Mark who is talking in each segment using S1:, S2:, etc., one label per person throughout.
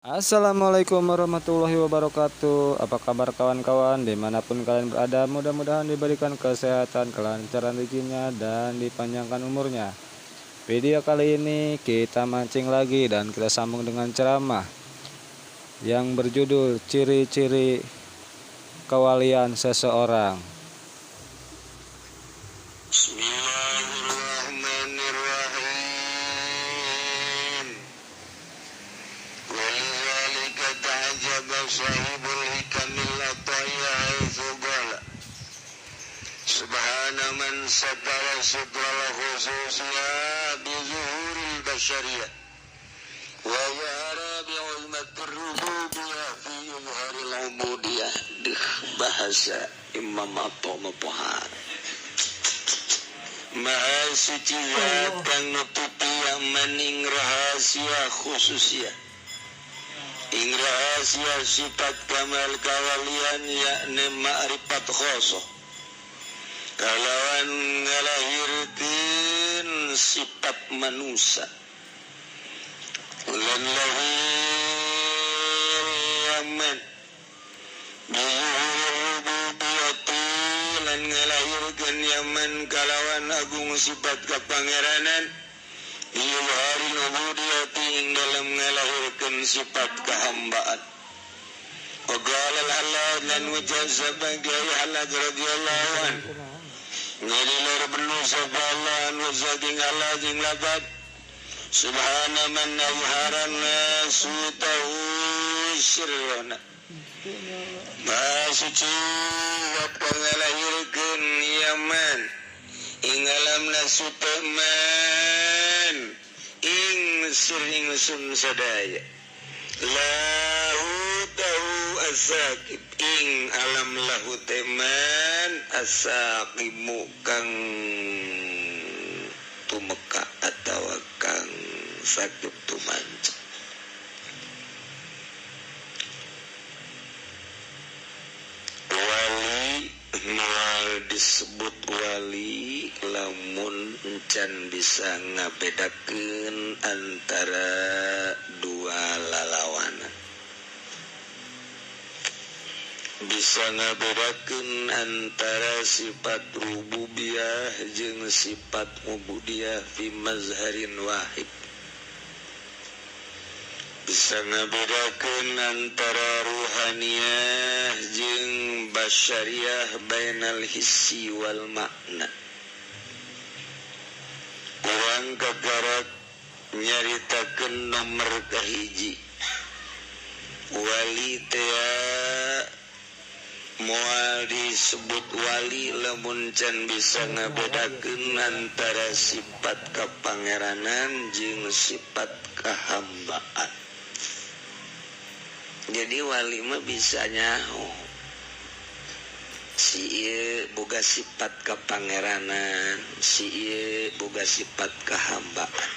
S1: Assalamualaikum warahmatullahi wabarakatuh. Apa kabar kawan-kawan dimanapun kalian berada? Mudah-mudahan diberikan kesehatan, kelancaran rezekinya, dan dipanjangkan umurnya. Video kali ini kita mancing lagi dan kita sambung dengan ceramah yang berjudul ciri-ciri kewalian seseorang.
S2: Bismillahirrahmanirrahim. Walizalika ta'ajaba sahibul hikamil ataya haitsu qala subhana man satara sutral khususya bi zuhuril basyariyah wa yara bi ulmatir rububiyyah fi izharil ubudiyah. Bahasa Imam At-Tabari. Maha suci zat kang nutupi maning rahasia khususnya ing rahasia sifat kamal kawalian yakni ma'rifat khosoh kalawan ngalahirkeun sifat manusia lan lahir yaman lan ngalahirkeun yaman kalawan agung sifat kapangeranan ilharil ubudiyati ing dalam ngalahirkeun sifat kehambaan. Qala Allah lan wajah sebagai Allah radhiyallahu anhu ngadilar benu sabalan wajah Allah jing labat subhana man nazharana sutahu sirrana. Maha suci zat kang ngalahirkeun yaman ing alamna suteman ing sering sun sadaya lahu tahu asaqib ing alam lahu teman asaqimu kang tumeka atawa kang sakit tumanca. Wali moal disebut wali lamun encan bisa ngabedakeun antara dua lalawanan, bisa ngabedakeun antara sifat rububiyah jeung sifat ubudiyah fi mazharin wahid, bisa ngabedakeun antara ruhaniyah jeung basyariyah bainal hissi wal makna. Urang kagarak nyaritakeun nomor kahiji wali teh moal disebut wali lamun can bisa ngabedakeun antara sifat kapangeranan jeung sifat kahambaan. Jadi wali mah bisa nyaho si ieu boga sifat kapangeranan, si ieu boga sifat kahambaan.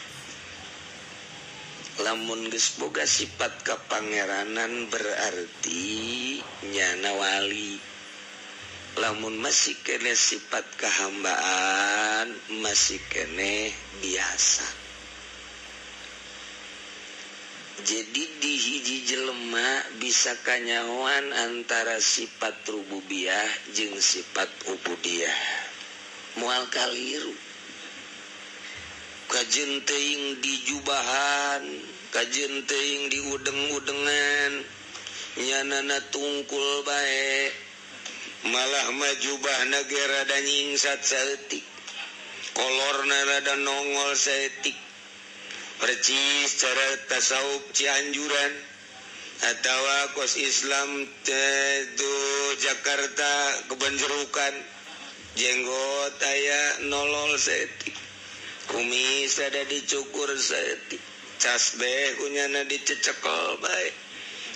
S2: Lamun geus boga sifat kapangeranan berarti nyana wali. Lamun masih kene sifat kahambaan masih kene biasa. Jadi di hiji jelema bisa kanyahoan antara sifat rububiyah jeung sifat ubudiyah. Moal kaliru. Kajeun teuing di jubahan, kajeun teuing di udeng-udengan, nyanana tungkul bae. Malah mah jubahna ge rada nyingsat saeutik. Kolorna rada nongol saeutik. Percis cara tasawuf Cianjuran atau kos Islam itu Jakarta kebanjerukan jenggot aya nolol setik kumis ada dicukur setik casbeh kunyana dicecekel baik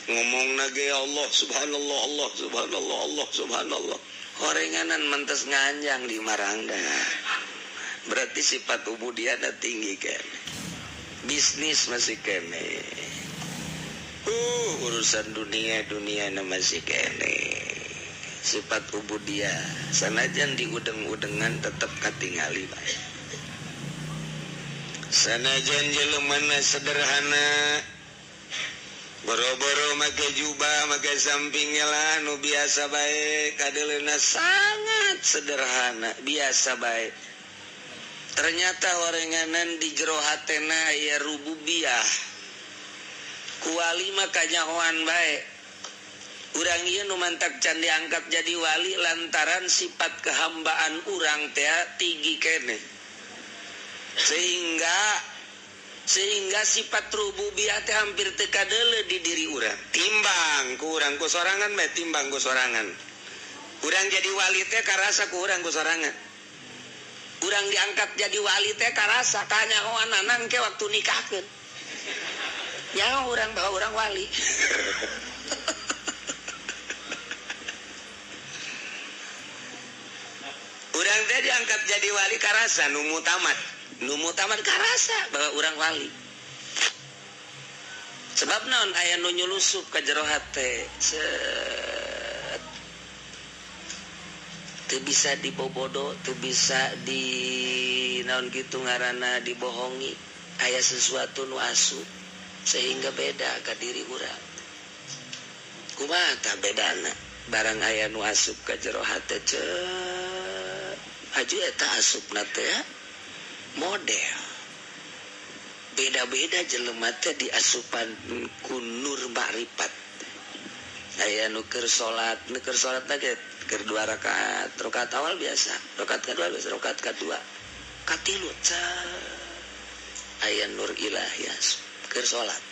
S2: ngomong nage Allah subhanallah Allah subhanallah Allah subhanallah horenganan mentes nganjang di marangga berarti sifat ubudiyah ada tinggi kan. Bisnis masih kene, urusan dunia masih kene. Sifat ubudiyah, sanajan di udeng-udengan tetap katingali bae. Sanajan jelema sederhana, boro-boro make jubah make sampingnya lah nu biasa baik kadelena sangat sederhana biasa baik. Ternyata orenganan di jero hatena aya rububiyah kuali mah kanyahoan baik. Urang ieu nu mantak can diangkat jadi wali lantaran sifat kehambaan urang teh tinggi keneh. Sehingga sifat rububiyah teh hampir teu kadeuleu di diri urang. Timbang ku urang ku sorangan mah timbang ku sorangan. Urang jadi wali teh karasa ku urang ku sorangan. Urang diangkat jadi wali teh karasa kanyahoan ke waktu nikahkeun. Ya urang bawa urang wali. Urang teh diangkat jadi wali karasa nu mutamat karasa bahwa urang wali. Sebab naon aya nu nyulusup ka jero hate. Teu bisa dibobodo, teu bisa di naon kitu ngaranna dibohongi. Aya sesuatu nu asup sehingga beda ka diri urang. Kumaha tah bedana? Barang aya nu asup ka jero hate aju eta asupna teh model. Beda-beda jelema teh diasupan ku nur makrifat. Aya nu keur salat lagi keur 2 rakaat, rakaat awal biasa, rakaat kedua biasa, rakaat kedua katilu aya nur ilahi keur salat.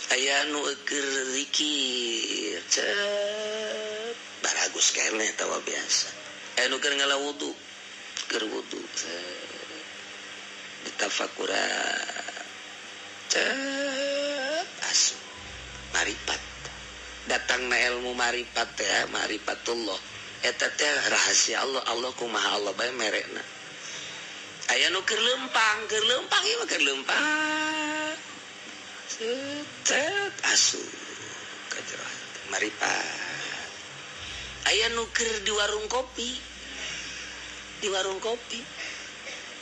S2: Aya nu keur zikir baragus keneh tawa biasa. Aya nu keur ngala wudu, keur wudu ditafakura asup marifat. Datangna ilmu marifat teh marifatullah eta teh rahasia Allah kumaha Allah bae merekna. Aya nu keur leumpang ieu mah keur leumpang asup ka jero marifat. Aya nu keur di warung kopi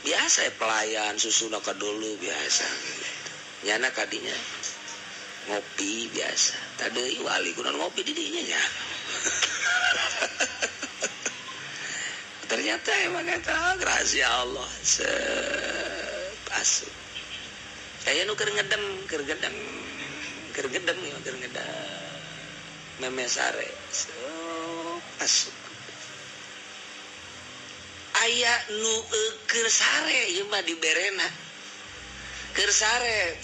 S2: biasa pelayan susuna ka dulu biasa nyana kadinya ngopi biasa tadi wali kunaon ngopi di dinya nya. Ternyata emang eta rahasia Allah asup. Aya nu keur ngedem memesare asup. Aya nu keur sare ieu mah diberena. Keur sare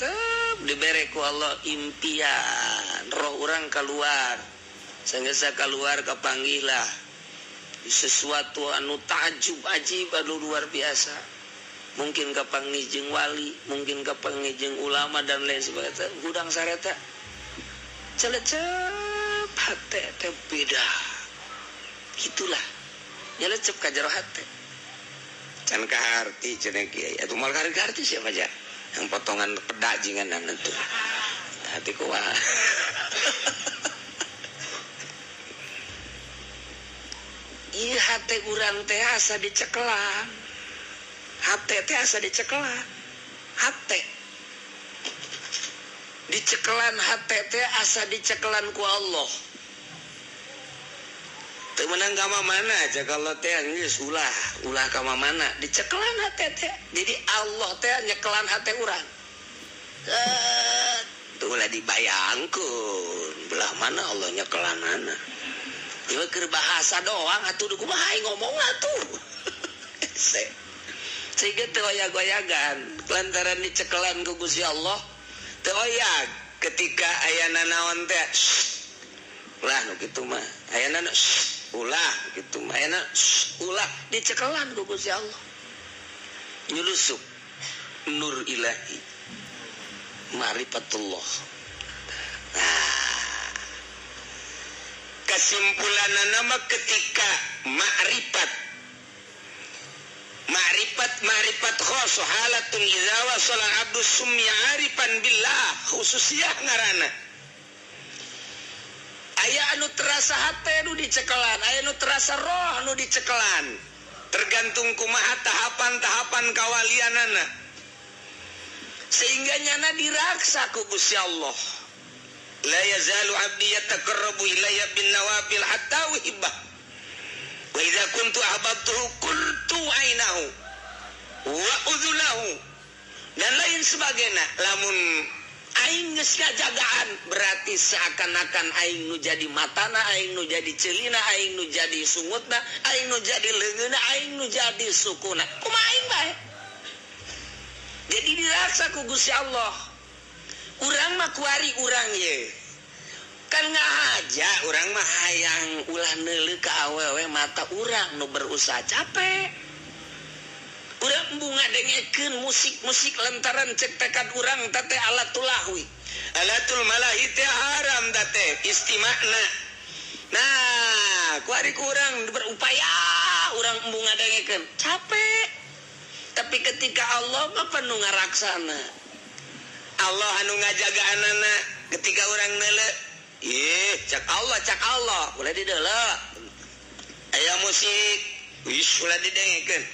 S2: dibere ku Allah impian roh urang keluar. Sanggeus keluar kapanggihlah sesuatu anu takjub ajib anu luar biasa. Mungkin kapanggih jeung wali, mungkin kapanggih jeung ulama dan lain sebagainya. Gudang sareta celecep hate teh beda. Itulah nyelecep ka jero hate. Can kaharti cenah kiai atuh moal kaharti siapa aja yang potongan pedak jinganan itu hati kuat. Ieu hate urang teh asa dicekelan. Hate teh asa dicekelan. Hate dicekelan hate teh asa dicekelan ku Allah. Teu meunang ka mana aja kalau teh geus ulah ka mana dicekelan hate teh. Jadi Allah teh nyekelan hate urang. Tuh ulah dibayangkeun belah mana Allah nyekelanana. Ieu keur bahasa doang atuh kumaha ngomong atuh. Sehingga teu oyag-oyagan lantaran dicekelan ku Gusti Allah teu oyag ketika ayana naon teh ulah nu kitu mah ayana ulah gitu mayana ulah dicekelan ku Gusti Allah nyulusup nur ilahi marifatullah. Kesimpulanna nama ketika ma'rifat khos halatun idza wasala abdu summi arifan billah khususiyah ngaranna. Aya anu terasa hate nu dicekelan, aya anu terasa roh nu dicekelan. Tergantung kumaha tahapan-tahapan kawalianana. Sehingga nyana diraksa ku Gusti Allah. la yazalu 'abdi yataqarrabu ilayya bin nawafil hatta uhibba wa idza kuntu ahbabtuhu qultu 'ainahu wa udhulahu dan lain sebagainya. Lamun aing geus ngajagaan berarti seakan-akan aing nu jadi matana, aing nu jadi celina, aing nu jadi sungutna, aing nu jadi leungeuna, aing nu jadi sukuna. Kumaha aing bae? Jadi diraksa ku Gusti Allah. Urang mah kuari urang ye. Kan ngahaja urang mah hayang ulah neuleuh ka awewe mata urang nu berusaha capek. Urang bunga dengekeun musik-musik lantaran cek tekad urang teh alatul lahwi. Alatul malahi teh haram teh istima'na. Nah, kuari urang berupaya urang bunga dengekeun capek. Tapi ketika Allah mah penuh ngaraksana. Allah anu ngajagaanana ketika urang neuleuh, cak Allah, ulah dideuleuh. Aya musik, wis ulah didengekeun.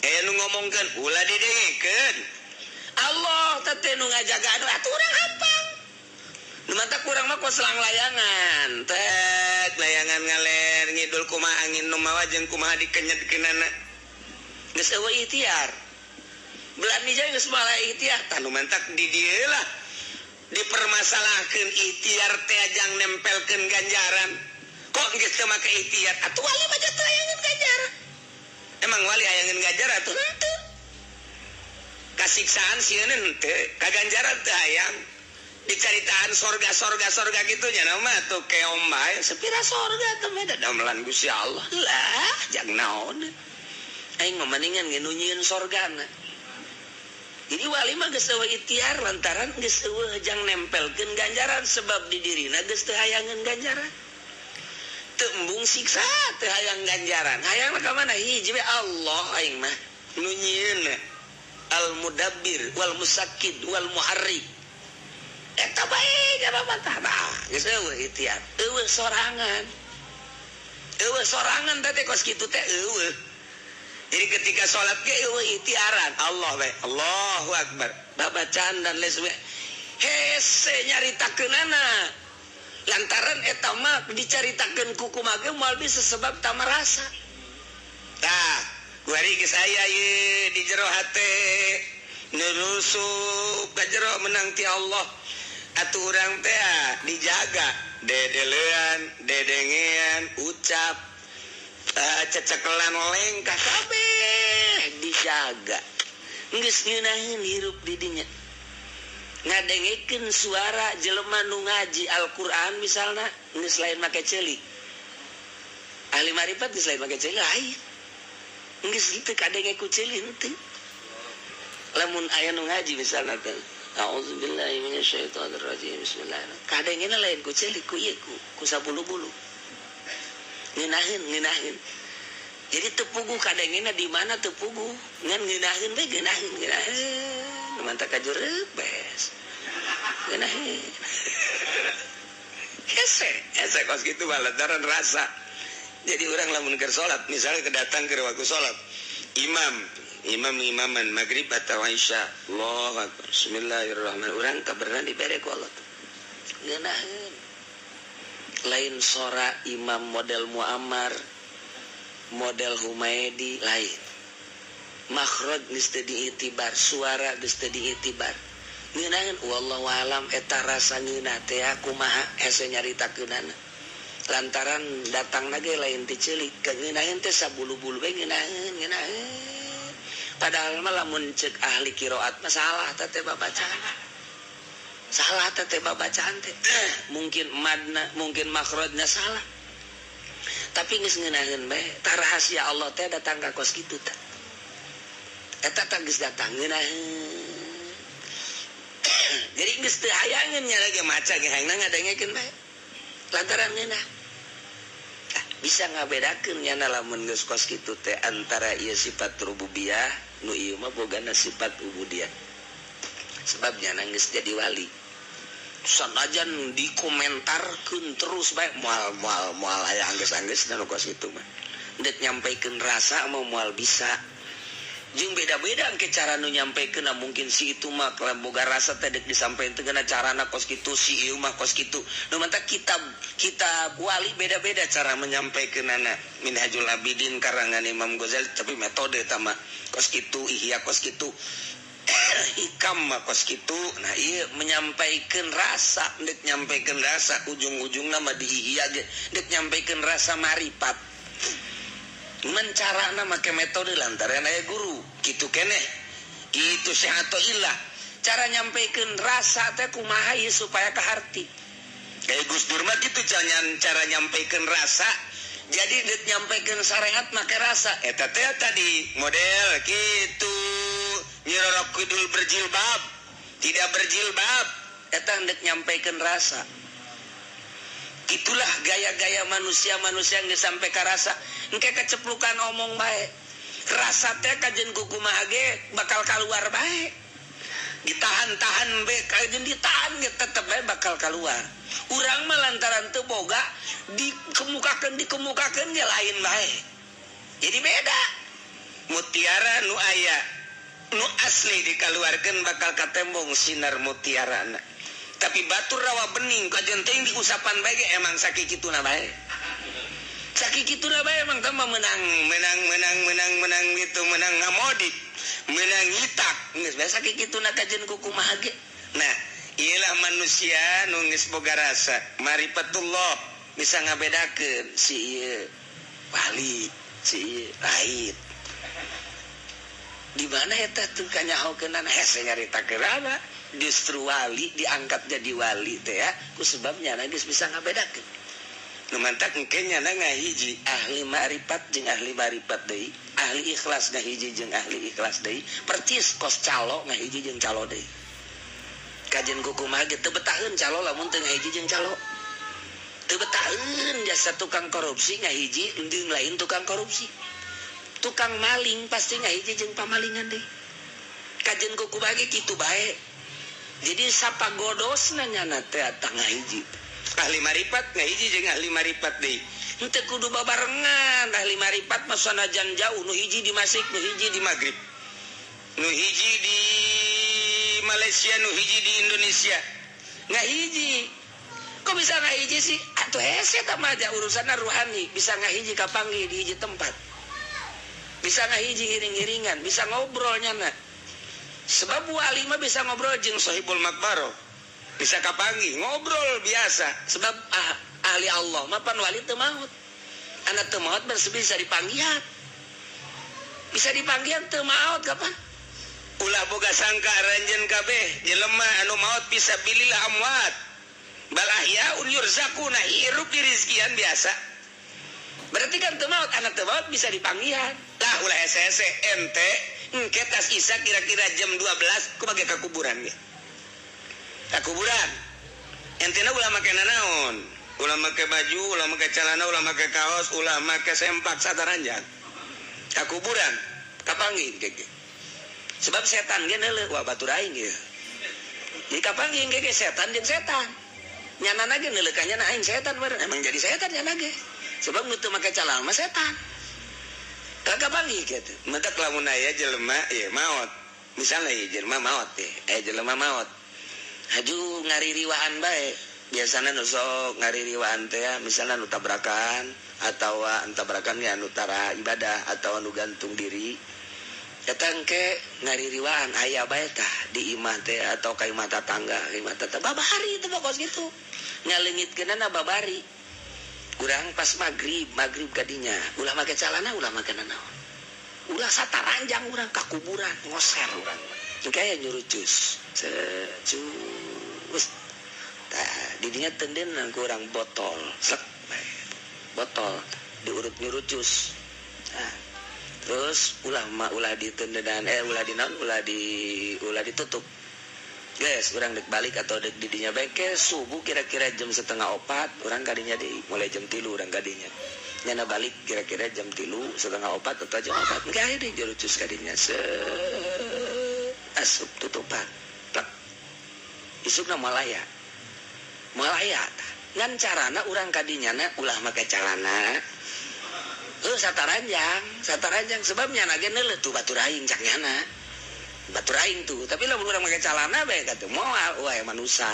S2: Aya nu ngomongkeun, ulah didengekeun. Allah teh nu ngajagaan atuh urang hapang. Nu mata kurang mah kos selang layangan. Tek layangan ngaler ngidul kumaha angin nu mawa jeung kumaha dikenyedkeunana. Geus eueuh ikhtiar. Belani jeung geus malah ikhtiar. Tah nu mantak di dieu lah. Dipermasalahkeun ikhtiar teh ajang nempelkeun ganjaran. Kok geus teu make ikhtiar? Atuh wali mah teu hayangeun ganjaran. Emang wali hayangeun ganjaran atuh henteu. Kasiksaan sieun henteu, kaganjaran teu hayang. Dicaritaan sorga gitu nya nama tuh keom bae sepira sorga teh mah damelan Gusti Allah lah jang naon aing mah mendingan ngeunyeun sorgana. Jadi wali mah geus eueuh ikhtiar lantaran geus eueuh jang nempelkeun ganjaran sebab di dirina geus teu hayangeun ganjaran. Teu embung siksa teu hayang ganjaran. Hayangna ka mana? Hiji we Allah aing mah nu nyieun al-mudabbir wal musakkid wal muharrik. Eta bae kana mantah. Nah, geus eueuh ikhtiar, eueuh sorangan. Eueuh sorangan teh kos kitu teh eueuh. Jadi ketika salat ge eueuh ikhtiaran, Allah bae, Allahu Akbar. Babacaan dan les we hese nyaritakeunana. Lantaran eta mah dicaritakeun ku kumaha ge moal bisa sebab tah merasa. Tah, kuari geus aya ieu di jero hate nurusuk ka jero menang ti Allah. Atuh urang teh dijaga dedeleuan, dedengean, ucap, cecekelan lengkah kabeh dijaga. Geus ngeunaheun hirup di dinya. Ngadengekeun suara jelema nu ngaji Al-Qur'an misalna geus lain make ceulik. Ahli marifat geus lain make ceulik lain. Geus teu kadenge ku ceulik henteu. Lamun aya nu ngaji misalna teh A'udzubillahi minasyaitonirrajim. Bismillahirrahmanirrahim. Kadengena lain ku ceulik ku ieu ku sabulu-bulu. Ngeunaheun. Jadi teu puguh kadengena di mana teu puguh. Ngan ngeunaheun we ngeunaheun. Mantap kajureup bees. Ngeunaheun. Hese kos kitu mah lantaran rasa. Jadi urang lamun keur salat, misalnya kedatang keur waktu salat, imaman maghrib atau isya, Allahu Akbar, bismillahirrahmanirrahim, urang kabarna dibere ku Allah ngeunaheun. Lain sora imam model Muammar, model Humaidi lain. Makhraj geus teu diitibar, suara geus teu diitibar. Ngeunaheun wallahu alam eta rasa ngeunah teh kumaha hese nyaritakeunana. Lantaran datangna ge lain teh ceulik, ngeunaheun teh sabulu-bulu we ngeunaheun. Padahal mah lamun ceuk ahli qiraat mah salah teh babacaan. Salah teh babacaan teh. Mungkin madna, mungkin makhrajna salah. Tapi geus ngeunaheun bae, tah rahasia Allah teh datang ka kos kitu teh. Eta teh geus datang ngeunaheun. Jadi geus teu hayangeun nya lagi maca ge hayangna ngadengekeun bae. Lantaran ngeunah. Bisa ngabedakeun nya lamun geus kos kitu teh antara ieu sifat rububiyah nu ieu mah bogana sifat ubudiyah. Sebab nya geus jadi wali. Sanajan dikomentarkeun terus bae moal aya anggeus-anggeus nu kos kitu mah. Dek nyampaikeun rasa mah moal bisa. jeung beda-beda ke cara nu nyampekeun mungkin si itu mah boga rasa teh deuk disampaikan teh carana kos kitu si ieu mah kos kitu nu mantap kitab wali beda-beda cara menyampaikanana Minhajul Abidin karangan Imam Ghazali tapi metode tama kos kitu ihya kos kitu hikam mah kos kitu nah ieu menyampaikan rasa deuk nyampaikan rasa ujung-ujungna mah di ihya ge deuk nyampaikan rasa marifat mencarana make metode lantaran aya guru kitu keneh kitu syahatoillah cara nyampaikan rasa teh kumaha ieu supaya kaharti kayak Gus Dur mah kitu cara nyampaikan rasa jadi deuk nyampaikan syariat make rasa eta teh tadi model kitu nyirorok kidul berjilbab tidak berjilbab eta deuk nyampaikan rasa. Itulah gaya-gaya manusia yang sampai ke rasa engke keceplukan omong baik rasa teh kajen kukumaha ge bakal keluar baik ditahan-tahan be kajen ditahan ge tetep bae bakal keluar urang mah lantaran teu boga dikemukakeun ge lain bae jadi beda mutiara nu aya nu asli dikaluarkeun bakal katembong sinar mutiarana tapi batur rawa bening kajen teuing diusapan bae emang sakit kituna bae sakit kituna bae emang teh menang gitu menang ngamodi menang ngitak geus bae sakit kituna kajen kukumaha ge nah iyalah manusia nu geus boga rasa marifatullah bisa ngabedakeun si ieu wali si ieu lain di mana eta teu kanyahokeunana hese nyarita keurana justru wali diangkat jadi wali teh ya ku sebabnya geus bisa ngabedakeun nu mantap engke nyana ngahiji ahli marifat jeung ahli marifat deui ahli ikhlas ngahiji jeung ahli ikhlas deui percis kos calo ngahiji jeung calo deui kajen kukumaha ge teu betaheun calo lamun teu ngahiji jeung calo teu betaheun jasa tukang korupsi ngahiji jeung lain tukang korupsi tukang maling pasti ngahiji jeung pamalingan deui kajen kukumaha ge kitu bae jadi sapa godosna nyana teh tangah hiji ahli marifat ngahiji jeung ahli marifat deui henteu kudu babarengan ahli marifat mah sanajan jauh nu hiji di Masik nu hiji di Maghrib nu hiji di Malaysia nu hiji di Indonesia ngahiji kok bisa ngahiji sih atuh hese tah mah urusanna ruhani bisa ngahiji kapanggih di hiji tempat bisa ngahiji ngiring-ngiringan bisa ngobrol nyana sebab wali mah bisa ngobrol jeung sahibul makbaro bisa kapanggih ngobrol biasa sebab ahli Allah mah pan wali teu maot anak teu maot bisa dipanggihan teu maot kapan ulah boga sangka ranjeun kabeh jelema anu maot bisa bililah amwat bal ahyaun yurzaquna hirup di rizkian biasa berarti kan teu maot anak teu maot bisa dipanggihan lah ulah hese-hese ente engke tas isa kira-kira jam 12 ku bage ka kuburan ge. Ka kuburan. Entena ulah make nanaon? Ulah make baju, ulah make celana, ulah make kaos, ulah make sempak sataranjang. Ka kuburan. Kapanggih ge. Sebab setan ge neuleuh wah batur aing ge. Jadi kapanggih ge setan jeung setan. Nyanana ge neuleuh ka nyana aing setan bareng emang jadi setan nyana ge. Sebab nu teu make calana mah setan. Kakak panggil gitu, mentak lamun aya jelema ya maot, misalnya ya jelema maot ya, jelema maot, haju ngaririwaan bae, biasanya nusok ngaririwaan teh, misalnya nu tabrakan atau tabrakan ya nu tara ibadah atau nu gantung diri, datang ke ngaririwaan aya bae tah di imah teh atau ka imah tetangga, babari itu pokos gitu, ngaleungitkeunana babari. Urang pas maghrib kadinya ulah make calana ulah make nanaon ulah sataranjang urang ka kuburan ngoser urang engke aya nyurucus cus tah didinya teudeun ku urang botol slek botol diurut nyurucus nah terus ulah diteudedan ulah ditutup guys, orang dek balik atau dek didinya beke subuh kira-kira jam 3:30 orang kadinya di mulai jam 3 orang kadinya nyana balik kira-kira jam 3:30 atau jam 4 enggak ada jurucus kadinya asup tutupan plak isukna malaya ngan carana orang kadinya na ulah make calana sataranjang sebabnya nage neuleuh tuh batur aing cak nyana. Batur aing tuh, tapi lamun urang make calana bae katuh moal wae manusa.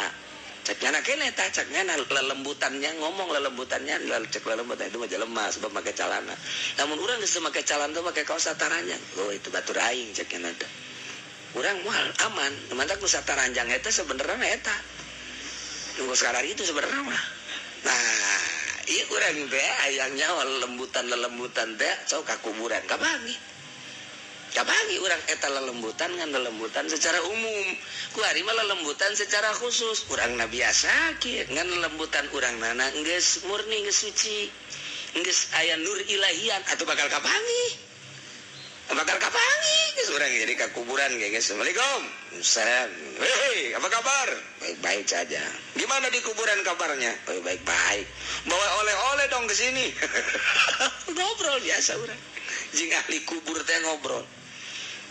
S2: Cak nyana keneh tah cak nyana lelembutannya ngomong lelembutannya cek lelembutan itu mah jelema sebab make calana. Lamun urang geus make calana tuh make kaos sataranjang. Oh itu batur aing cak nyana teh. Urang moal aman, mantak nu sataranjang eta sebenarnya eta. Nunggu sekarang itu sebenarnya mah. Nah, iya kurang teh ayangnya lelembutan teh sok ka kuburan kabangi urang eta lelembutan ngan lelembutan secara umum ku ari mah lelembutan secara khusus urang na biasa kieu ngan lelembutan urang nana geus murni geus suci geus aya nur ilahian atuh bakal kabangi geus urang jadi ka kuburan ge geus Assalamualaikum salam hei apa kabar baik-baik saja gimana di kuburan kabarnya baik-baik bawa oleh-oleh dong ke sini ngobrol biasa urang jeung ahli kubur teh ngobrol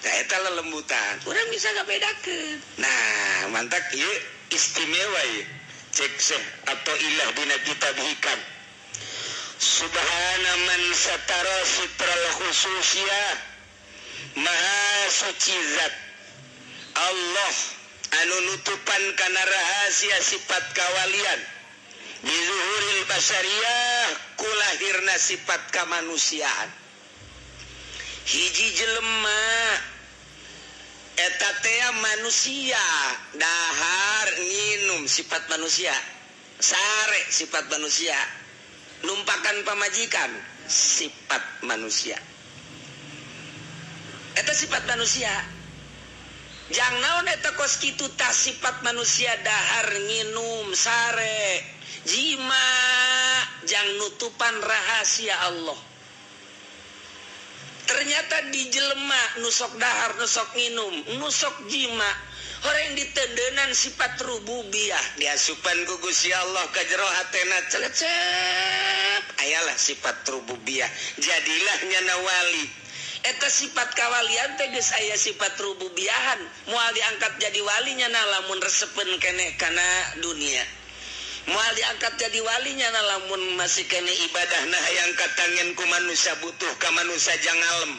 S2: tah eta lelembutan urang bisa ngabedakeun nah mantak ieu istimewa ieu cek Syekh atau ilah dina kitab hikam subhana man satara sitral khususiyah maha suci zat Allah anu nutupan kana rahasia sifat kawalian di zuhuril basariyah kulahirna sifat kamanusiaan hiji jelema eta teh manusia dahar nginum sifat manusia sare sifat manusia numpakan pamajikan sifat manusia eta sifat manusia jang naon eta kos kitu tah sifat manusia dahar nginum sare jima jang nutupan rahasia Allah ternyata di jelema nusok dahar nusok nginum nusok jima orang diteudeunnan sifat rububiyah diasupan ku Gusti Allah ka jero hatena celecep ayalah sifat rububiyah jadilah nyana wali eta sifat kawalian teh geus aya sifat rububiyahan moal diangkat jadi wali nyana lamun resepeun keneh kana dunia moal diangkat jadi wali nyana lamun masih keneh ibadahna hayang katangen ku manusia butuh ka manusia jang alam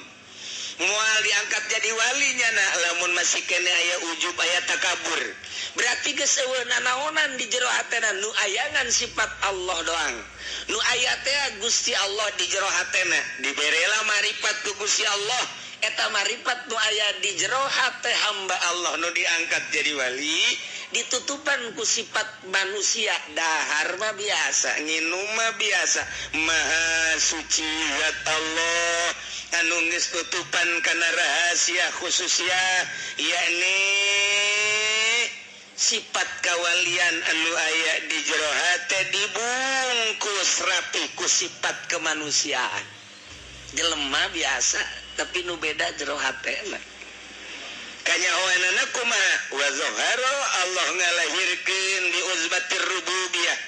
S2: moal diangkat jadi wali nyana lamun masih keneh aya ujub aya takabur berarti geus eueuh nanaonan di jero hatena nu ayangan sifat Allah doang nu aya teh Gusti Allah di jero hatena diberela marifat ku Gusti Allah eta marifat nu aya di jero hate hamba Allah nu diangkat jadi wali ditutupan ku sifat manusia dahar mah biasa nginum mah biasa maha suci zat Allah anu geus tutupan kana rahasia khususnya yakni sifat kawalian anu aya di jero hate dibungkus rapi ku sifat kemanusiaan jelema biasa tapi nu beda jero hatena kanyahoanana kumaha wa zahara Allah ngalahirkeun di uzbatir rububiyah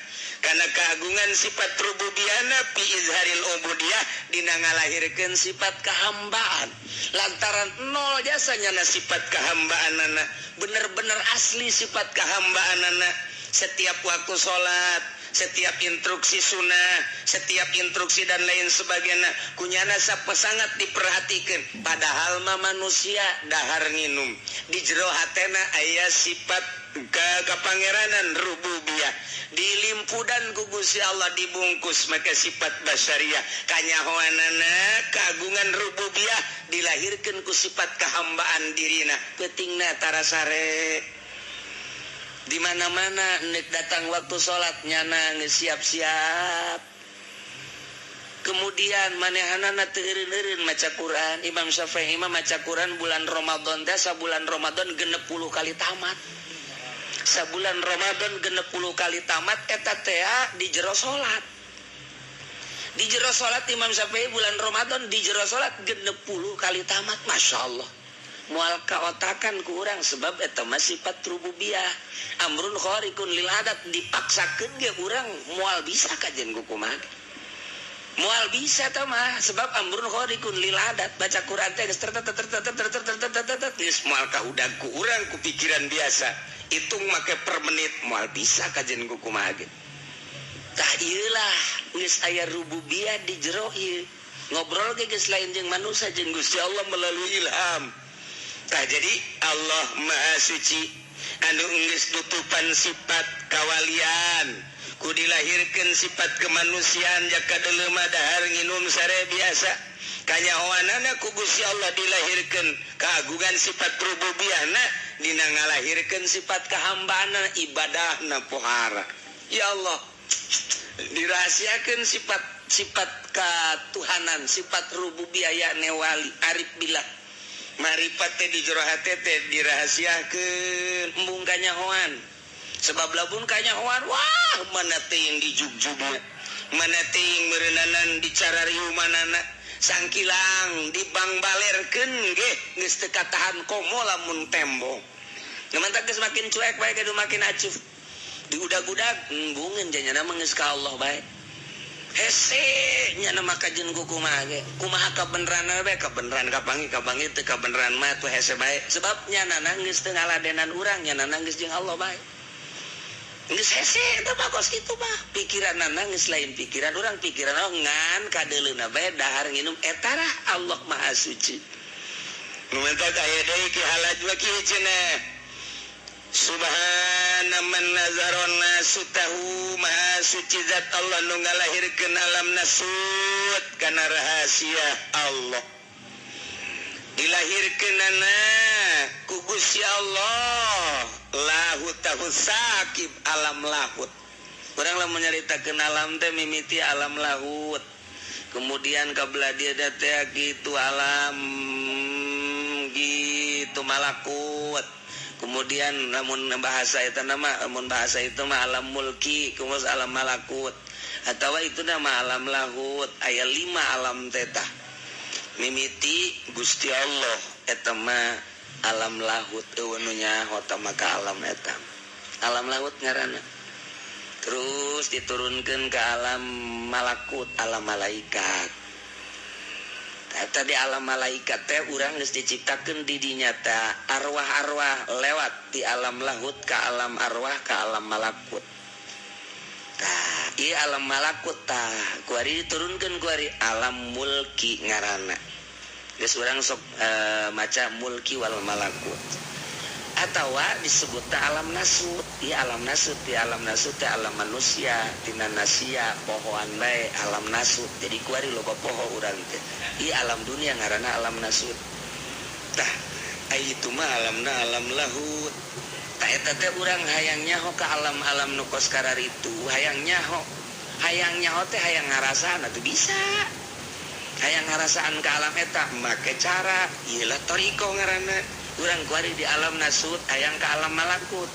S2: kana keagungan sifat rububiyana fi izharil ubudiyah dina ngalahirkeun sifat kahambaan lantaran nol jasanya sifat kehambaanana bener-bener asli sifat kehambaanana setiap waktu sholat setiap instruksi sunnah setiap instruksi dan lain sebagainya kunyana sangat diperhatikan padahal mah manusia dahar nginum di jero hatena aya sifat kepangeranan rububiyah dilimpudan ku Gusti Allah dibungkus maka sifat basyariah kanyahoanana keagungan rububiyah dilahirkeun ku sifat kehambaan dirina pentingna tarasare di mana-mana nek datang waktu sholat nyana geus siap-siap kemudian manehanana teu eureun-eureun maca Quran Imam Syafi'i mah maca Quran bulan Ramadan teh sabulan Ramadan 60 kali tamat sabulan Ramadan 60 kali tamat eta teh di jero salat di jero salat Imam Syafi'i bulan Ramadan di jero salat 60 kali tamat masyaallah moal kaotakan ku urang sebab eta mah sifat rububiyah amrun khariqun lil adat dipaksakeun ge urang moal bisa kajen ku kumaha moal bisa tah mah sebab amrun khariqun lil adat baca Quran teh geus geus moal kaudag ku urang ku pikiran biasa hitung make per menit moal bisa kajen ku kumaha ge tah ieu lah geus aya rububiyah di jero ieu ngobrol ge geus lain jeung manusia jeung Gusti Allah melalui ilham. Tah jadi Allah Maha Suci anu geus nutupan sifat kawalian ku dilahirkeun sifat kemanusiaan jaka deuleu mah dahar nginum sare biasa kanyahoanana ku Gusti Allah dilahirkeun keagungan sifat rububiyahna dina ngalahirkeun sifat kahambaana ibadahna pohara. Ya Allah dirahasiakeun sifat katuhanan sifat rububiyah wali arif billah marifat teh di jero hate teh dirahasiakeun embung kanyahoan sebab lamun kanyahoan wah mana teuing dijugjugna mana teuing meureunana dicarariumanana sangkilang dibangbalerkeun ge geus teu katahan komo lamun tembok ngamanta geus makin cuek bae kudu makin acuh diudag-udag embungeun janyana mah geus ka Allah bae hese nya nama kajen ku kumaha kabeneran bae kabeneran kabangi teu kabeneran mah tuh hese bae sebab nyana geus teu ngaladenan urang nyana geus jeung Allah bae geus hese teh bagos kitu mah pikiranna geus lain pikiran urang pikiran ngan kadeuleuna bae dahar nginum eta rah Allah Maha Suci nu menta aya deui ki halaj wa ki cenah Subhana man nazarona sutahu Maha Suci zat Allah nu ngalahirkeun alam nasut kana rahasia Allah dilahirkeunana ku Gusti Allah lahut tahu sakib alam lahut urang lamun nyaritakeun alam teh mimiti alam lahut kemudian kabelah dia teh gitu alam gitu malakut kemudian namun bahasa itu nama namun bahasa itu mah alam mulki kemudian alam malakut atau itu nama alam lahut aya 5 alam tetah mimiti Gusti Allah eta mah alam lahut eueunya hota maka alam eta alam lahut ngaranna terus diturunkeun ke alam malakut alam malaikat eta di alam malaikat teh urang geus diciptakeun di dinya teh arwah-arwah lewat di alam lahut ka alam arwah ka alam malakut tah ieu alam malakut tah kuari diturunkeun kuari alam mulki ngaranna geus urang sok maca mulki wal malakut atawa disebut alam nasut di alam nasut di alam nasut teh alam manusia tina nasia pohoan bae alam nasut jadi kuari loba poho urang teh ieu alam dunia ngaranna alam nasut tah ai itu mah alamna alam lahut tah eta teh urang hayang nyaho ka alam-alam nu kos kararitu hayang nyaho teh hayang ngarasaan atuh bisa hayang ngarasaan ka alam eta make cara ieu lah toriko ngaranna urang kuari di alam nasut hayang ka alam malakut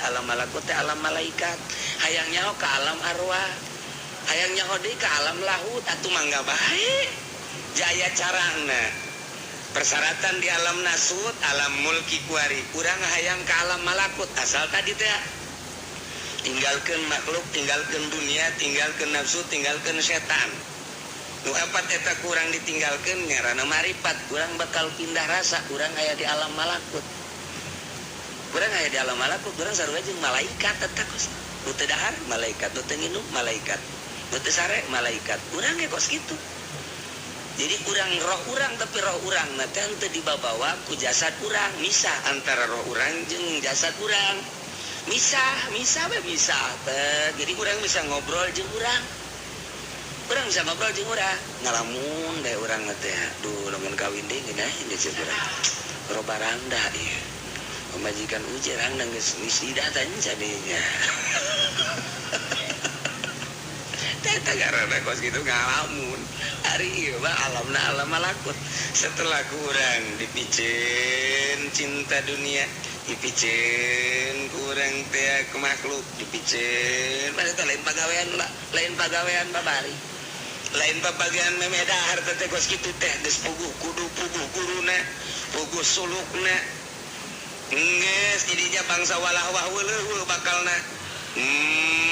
S2: teh alam malaikat hayang nyaho ka alam arwah hayang nyaho deui ka alam lahut atuh mangga bae jaya carana persyaratan di alam nasut alam mulki kuari urang hayang ka alam malakut asal tadi teh tinggalkeun makhluk tinggalkeun dunia tinggalkeun nafsu tinggalkeun setan nu empat eta kurang ditinggalkeun ngaranna marifat urang bakal pindah rasa urang aya di alam malakut urang aya di alam malakut urang sarua jeung malaikat eta kos nu teu dahar malaikat nu teu nginum malaikat nu teu sare malaikat urang ge kos kitu jadi urang roh urang tapi roh urang na teh teu dibabawa ku jasad urang misah antara roh urang jeung jasad urang misah we misah teh jadi urang bisa ngobrol jeung urang bisa ngobrol jeung urang ngalamun bae urang teh duh lamun kawin deui geunah ini ceu urang robaranda ieu pemajikan ujerang geus wisida tanya jadinya eta garana kos kitu ngalamun ari ieu mah alamna alam malakut setelah kurang dipicen cinta dunia dipicen kurang teh ke makhluk dipicen pada lain pagawean babari lain pagawean memedahar teh kos kitu teh geus puguh kudu puguh guruna puguh sulukna geus jadinya bangsa walahwah weuleuh bakalna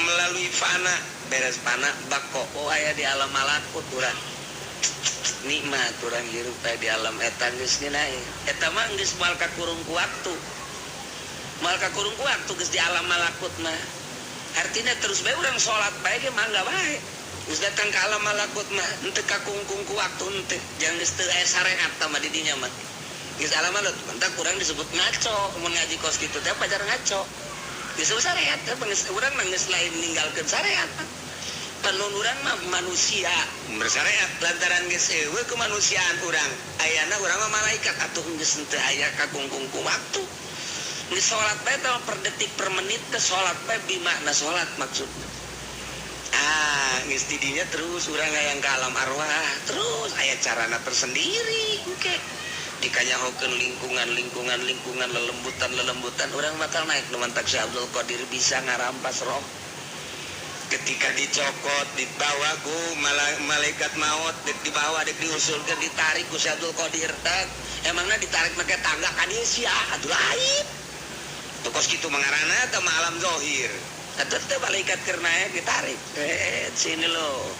S2: melalui fana beres fana bako aya di alam malakut urang nikmat urang hirup di alam eta geus dina eta mah geus moal kakurung ku waktu geus di alam malakut mah artinya terus bae urang salat bae ge mangga bae geus datang ka alam malakut mah henteu kakungkung ku waktu henteu jangan geus teu aya sareat tama di dinya mah geus alam malut mentak urang disebut ngaco mun ngaji kos kitu teh pajar ngaco disebut sareat teh urang mah geus lain ninggalkeun sareat penuh urang mah manusia bersareat lantaran geus eueuh kemanusiaan urang ayana urang mah malaikat atuh geus henteu aya kakungkung ku waktu geus salat bae teh per detik per menit teh salat bae bimakna salat maksudna geus didinya terus urang hayang ka alam arwah terus aya carana tersendiri engke dikanyahokeun lingkungan lelembutan urang bakal naik nu mantak Syekh Abdul Qadir bisa ngarampas roh ketika dicokot dibawa ku malaikat maut dek dibawa dek diusulkeun ditarik ku Syekh Abdul Qadir tak emangna ditarik make tangga ka dieu sia atuh lain teu kos kitu mangarana teh alam zahir tetep malaikat karena ditarik sini lo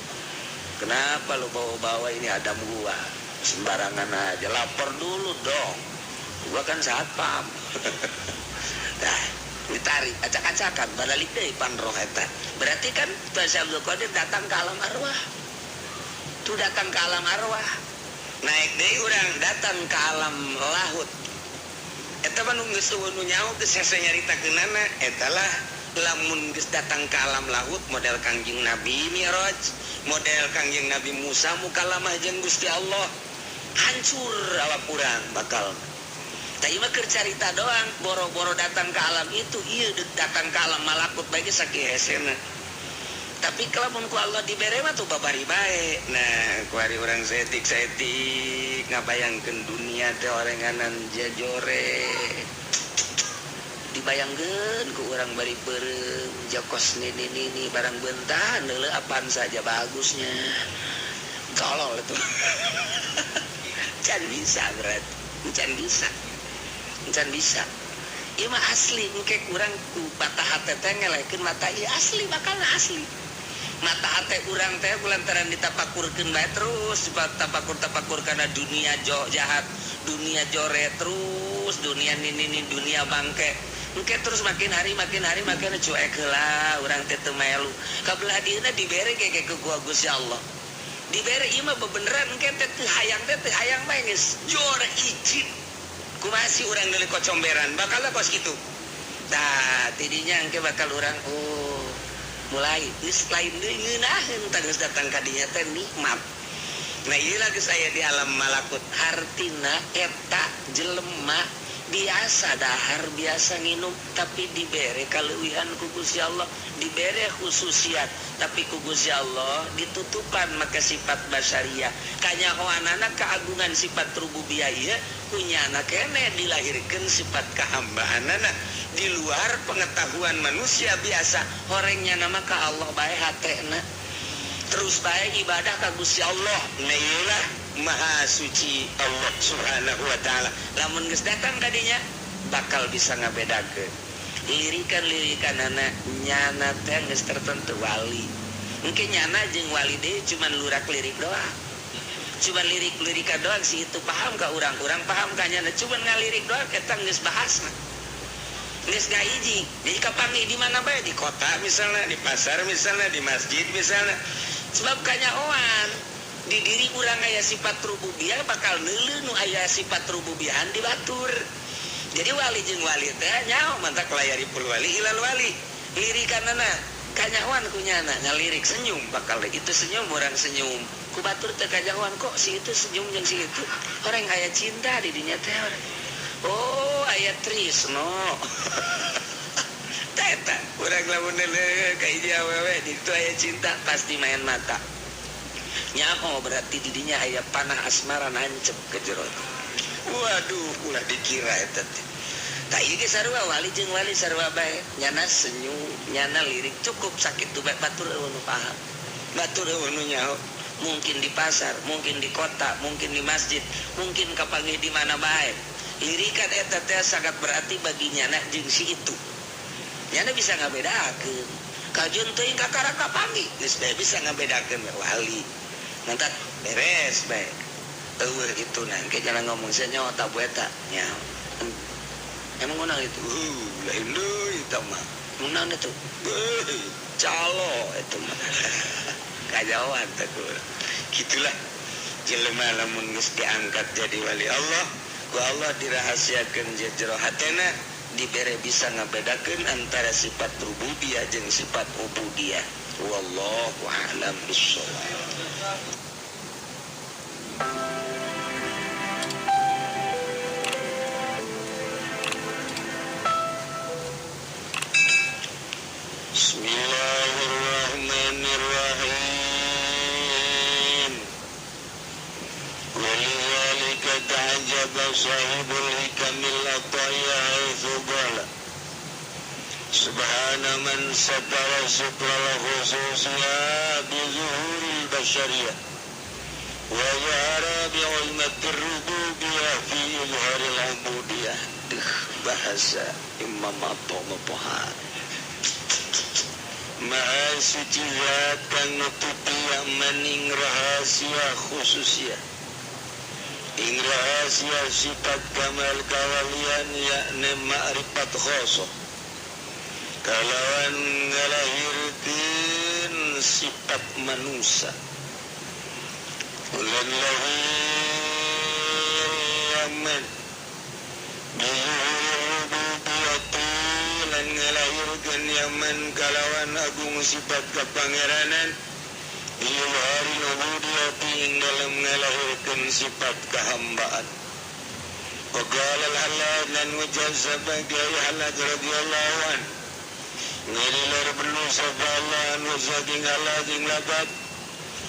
S2: kenapa lo bawa ini Adam gua sembarangan aja lapor dulu dong gua kan satpam dah ditarik acak-acakan balik deh panroh eta berarti kan Syekh Abdul Qadir datang ke alam arwah tuh datang ke alam arwah naik deh urang datang ke alam lahut eta mah nu geus nu nyaho geus hese nyaritakeunana eta lah lamun geus datang ke alam lahut model Kangjeng Nabi Mi'raj model Kangjeng Nabi Musa mukalamah jeung Gusti Allah hancur awak urang bakal tadi mah keur carita doang boro-boro datang ke alam itu ieu datang ke alam malakut bae ge sakieu hesena tapi kalamun ku Allah dibere mah tuh babari bae nah ku ari urang setik ngabayangkeun dunia teh orenganan jajore dibayangkeun ku urang bari peureum jokos nini barang bentahan heuleuh apaan saja bagusnya tolol itu can bisa berarti can bisa ieu mah asli engke urang ku mata hate teh ngelekeun mata ieu asli bakalna asli mata hate urang teh kulantaran ditapakurkeun bae terus tapakur kana dunia jahat dunia jore terus dunia nini dunia bangke engke terus makin hari makin cuek heula urang teh teu melu kabelah dieuna dibere ke Gusti Allah dibere ieu mah bebeneran engke teh teu hayang bae geus jore izin kumaha si urang deuleu kocomberan bakal kos kitu tah tidinya engke bakal urang mulai geus lain deui ngeunaheun tah geus datang ka dinya teh nikmat nah ieu lah geus aya di alam malakut hartina eta jelema biasa dahar biasa nginum tapi dibere kaleuwihan ku Gusti Allah dibere khususiat tapi ku Gusti Allah ditutupan maka sifat basyariah kanyahoanana keagungan sifat rububiyah ieu kunyana keneh dilahirkeun sifat kahambaanana di luar pengetahuan manusia biasa horengnya nama ka Allah bae hatena terus bae ibadah ka Gusti Allah nah maha suci Allah subhanahu wa ta'ala lamun geus datang kadinya bakal bisa ngabedakeun lirikan anak nyana teh geus tertentu wali engke nyana jeung wali deui cuman lurak lirik doang cuman lirik-lirikan doang si itu paham ka urang paham ka nyana cuman ngalirik doang eta geus bahasna geus ngahiji jadi kapangi di mana bae di kota misalnya di pasar misalnya di masjid misalnya sebab kanyahoan di diri urang aya sifat rububiyah bakal neuleuh nu aya sifat rububiyahan di batur jadi wali jeung wali teh nyaho mantak layaripul wali ilal wali lirikanana kanyahoan kunyana ngalirik senyum bakal itu senyum orang senyum ku batur teh kanyahoan kok si itu senyum jeung si itu orang aya cinta di dinya teh oh aya trisno tah eta urang lamun neuleuh ka hiji awewe ditu aya cinta pasti main mata nyaho berarti didinya aya panah asmara nancep ke jero waduh ulah dikira eta teh tah ieu ge sarua wali jeung wali sarua bae nyana senyum nyana lirik cukup sakitu bae batur eueuh nu paham batur eueuh nu nyaho mungkin di pasar mungkin di kota mungkin di masjid mungkin kapanggih di mana bae lirikan eta teh sangat berarti bagi nyana jeung si itu nyana bisa ngabedakeun kajeun teuing kakara kapanggih geus bae bisa ngabedakeun wali nanti beres baik eueuh itu nangke jangan ngomong senyawa tabu eta nya emang ngono itu lain deui eta mah mun naon itu calo eta mah kajawan takut gitulah jelema lamun geus diangkat jadi wali Allah ku Allah dirahasiakeun jero hatena dibere bisa ngabedakeun antara sifat rububiyah jeung sifat ubudiyah wallahu a'lam bishawab. Bismillahirrahmanirrahim. Walidhalika ta'ajjaba sahibul hikamil ataya haitsu qala subhana man satara syuklal khususya bi zuhuril basyariyah wa jahara bi ulmatir rububiyah fi izharil ubudiyah. Bahasa Imam At-Tahawi. Maha suci zat kang nutupi maning rahasia khususnya ing rahasia sifat kamal kawalian yakni ma'rifat khosoh kalawan ngalahirkeun sifat manusia ulan lahu yaman lan ngalahirkeun yaman kalawan agung sifat kapangeranan ilhari ubudiyati ing dalam ngalahirkeun sifat kahambaan wa qala al-halal lan wajah sebagai halal radhiyallahu an ngalilar belu saballa anu saking halal ing labat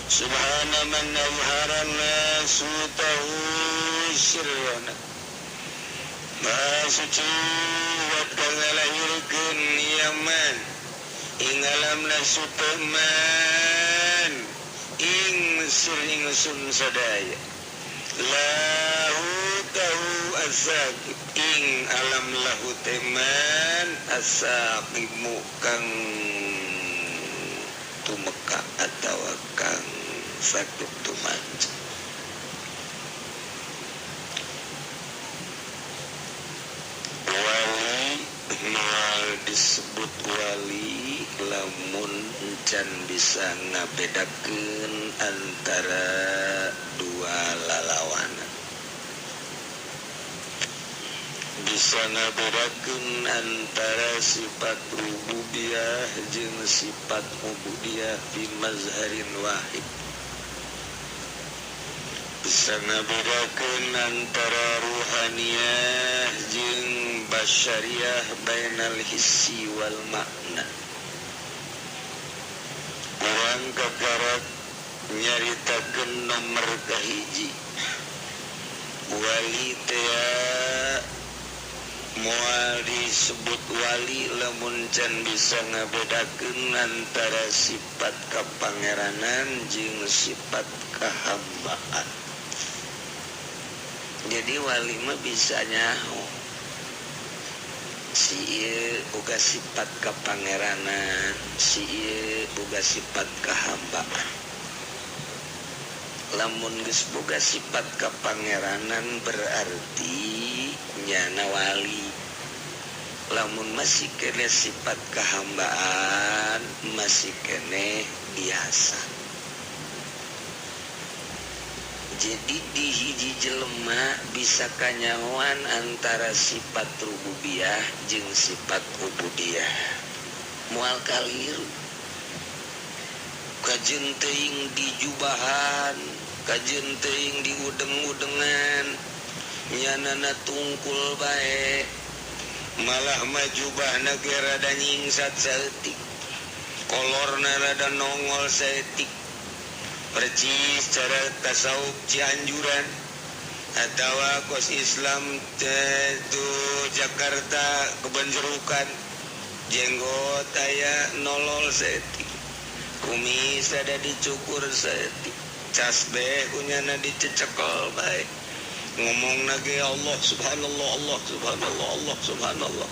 S2: subhana man azharana sutahu sirrana maha suci wat kang ngalahirkeun yaman ing alamna suteman ing sering sun sadaya lahu tahu asaqib ing alam lahu teman asaqimu kang tumeka atawa kang sakit tumanca. Wali moal disebut wali lamun can bisa ngabedakeun antara dua lalawanan, bisa ngabedakeun antara sifat rububiyah jeung sifat ubudiyah fi mazharin wahid, bisa ngabedakeun antara ruhaniyah jeung basyariyah bainal hissi wal makna. Urang kakarak nyaritakeun nomor kahiji wali teh moal disebut wali lamun can bisa ngabedakeun antara sifat kapangeranan jeung sifat kahambaan. Jadi wali mah bisa nyaho si ieu boga sifat kapangeranan, si ieu boga sifat kahambaan. Lamun geus boga sifat kapangeranan berarti nyana wali. Lamun masih kene sifat kahambaan masih kene biasa. Jadi di hiji jelema bisa kanyawan antara sifat rububiyah jeung sifat ubudiyah. Moal kaliru. Kajeun teuing di jubahan, kajeun teuing di udeng-udengan, nyanana tungkul bae. Malah mah jubahna ge rada nyingsat saeutik. Kolorna rada nongol saeutik. Percis cara tasawuf Cianjuran atau kos Islam itu Jakarta kebanjerukan jenggot aya nolol setik kumis ada dicukur setik casbeh kunyana dicecekel baik ngomong nage Allah subhanallah Allah subhanallah Allah subhanallah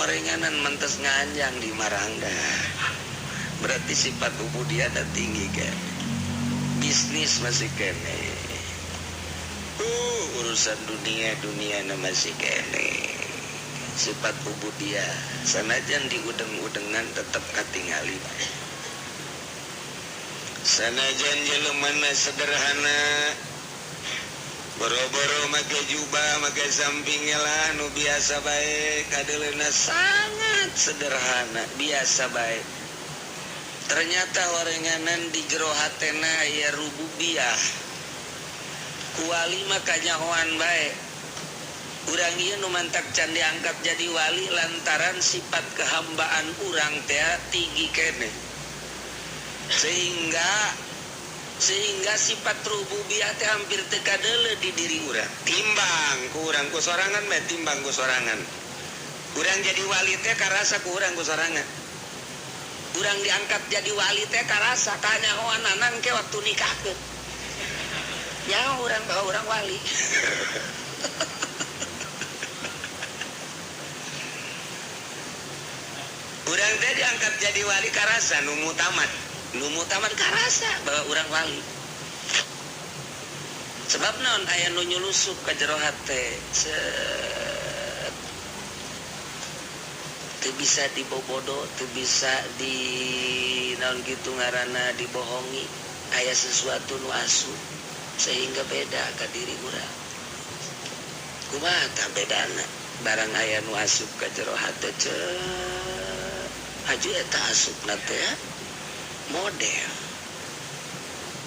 S2: orenganan mentes nganjang di marangga berarti sifat ubudiyah ada tinggi kan. Bisnis masih kene urusan dunia masih kene sifat ubudiyah sanajan di udeng-udengan tetap katingali sanajan jelema sederhana boro-boro make jubah make sampingnya lah nu biasa bae kadeleuna sangat sederhana biasa bae ternyata warenganan di jero hatena aya rububiyah kuali mah kanyahoan bae urang ieu nu mantak can diangkat jadi wali lantaran sifat kehambaan urang teh tinggi keneh sehingga sifat rububiyah teh hampir teu kadeuleu di diri urang timbang ku urang ku sorangan bae timbang ku sorangan urang jadi wali teh karasa ku urang ku sorangan urang diangkat jadi wali teh karasa kanyahoan anan ke waktu nikahkeun nya urang bawa urang wali urang teh diangkat jadi wali karasa nu mutamat karasa bahwa urang wali sebab naon aya nu nyulusup ka jero hate teu bisa dibobodo teu bisa di naon kitu ngaranna dibohongi aya sesuatu nu asup sehingga beda ka diri urang kumaha tah bedana barang aya nu asup ka jero hate aju eta asupna teh model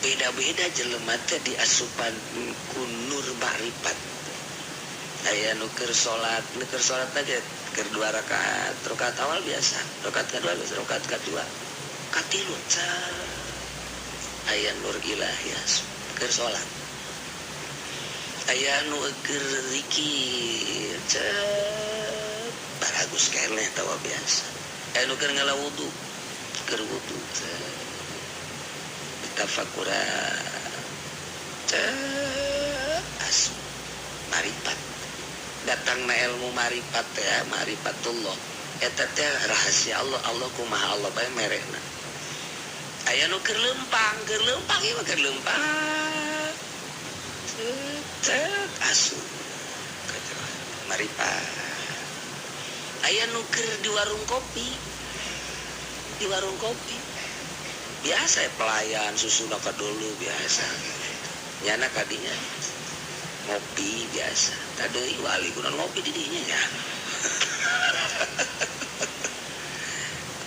S2: beda-beda jelema teh diasupan ku nur maripat aya nu keur salat aja keur 2 rakaat awal biasa rakaat kedua biasa rakaat kedua katilu aya nur ilahi asup keur salat aya nu keur zikir baragus keneh tawa biasa aya nu keur ngala wudu keur wudu tafakura asup maripat datangna ilmu maripat teh marifatullah eta teh rahasia Allah kumaha Allah bae merehna aya nu keur leumpang ieu mah keur leumpang asup maripat aya nu keur di warung kopi biasa pelayan susuna ka dulu biasa nyana kadinya ngopi biasa tadi wali kunaon ngopi di dinya nya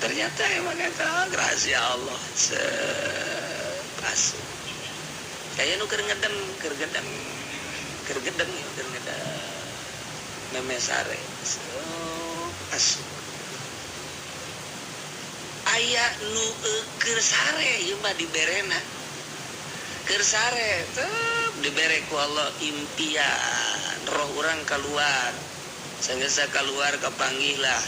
S2: ternyata emang eta rahasia Allah asup aya nu keur ngedem memesare asup aya nu keur sare ieu mah diberena keur sare dibere ku Allah impian roh urang keluar sanggeus keluar kapanggih lah